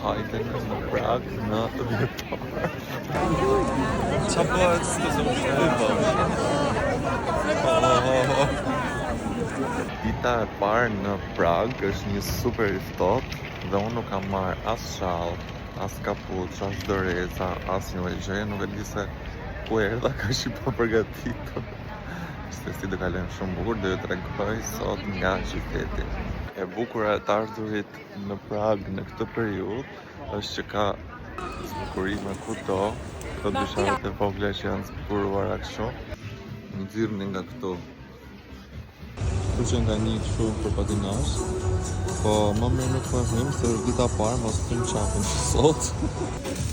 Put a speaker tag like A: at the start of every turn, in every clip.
A: hajden në Prag në vjetar. Qa bëhet së të zëmë shtypa? Dita e parë në Prag është një super i ftohtë dhe unë nuk kam marrë as shall, as kapuç, as doreza, as një gjë, nuk e di se ku erdha ka shi pa përgatitur. Se si do kalojmë shumë bukur, do ju tregoj sot nga qyteti. E bukur e të ardhurit në Prag në këtë periudhë është që ka zbukurime kudo, këto dysharet e vogla që janë zbukuruara kështu. Nxirrni nga këtu. Kështu që nga një kështu për patinazh, po më mirë nuk vazhdim se është dita parë mos të më qafin që sot.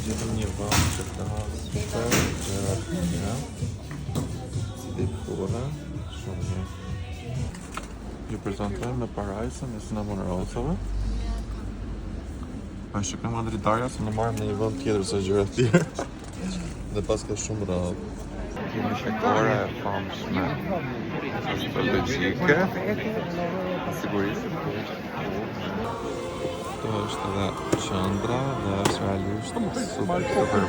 A: Gjetëm një vend që ka super gjëra të mira. Dekora, shumë mirë. Ju prezentoj me parajsën e Cinnamon Rollsave. Pa shikojmë nga dritarja se në marrëm në një vend tjetër se gjëra të tjera. Dhe pas ka shumë rradhë. Kemi shekore e famshme astrologjike. Sigurisht. Këto është edhe qendra dhe është realisht super bukur.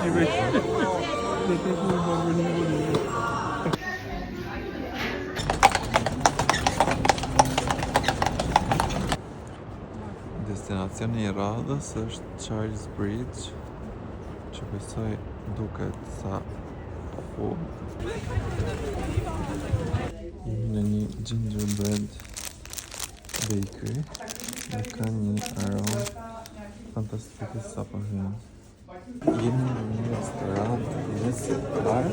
A: Destinacioni i radhës është Charles Bridge, që besoj duket sa fund. Jemi në një gingerbread bakery dhe ka një aromë fantastike sa po hynë. Jemi në një restorant mesjetar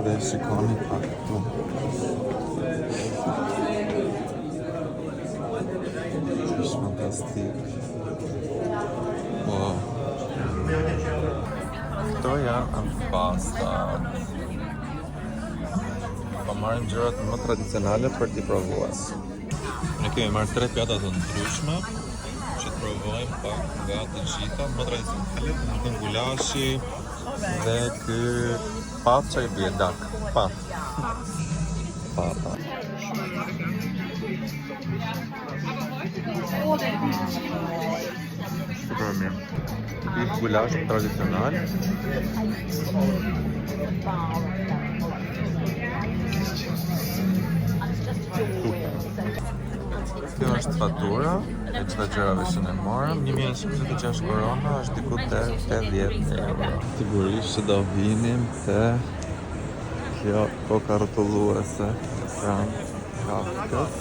A: dhe shikoni pak këtu. Është fantastik. Wow. Këto janë antipastat. Po marrim gjërat më tradicionale për t'i provuar. Ne kemi marrë 3 pjata të ndryshme që të provojmë pak nga të gjitha më tradicionale, në gulashi dhe ky paça i biedak. Pata. Super mirë. Biff gulash tradicional. Kjo është fatura e çdo gjërave që ne morëm. 1126 korona është diku te 80 euro. Sigurisht që do vinim te kjo koka rrotulluese Franz Kafkas.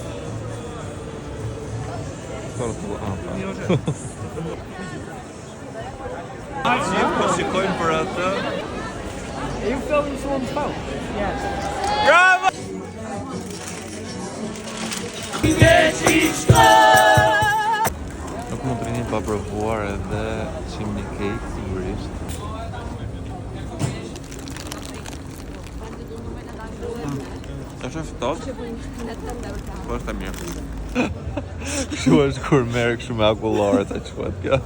A: Po shikojmë për atë.
B: Are you filming someone's phone? Yes.
A: Bravo! Nuk mund të rini pa provuar edhe chimney cake, sigurisht. Është ftohtë? Po është mirë. Kështu është kur merr kështu me akullore ta quhet kjo.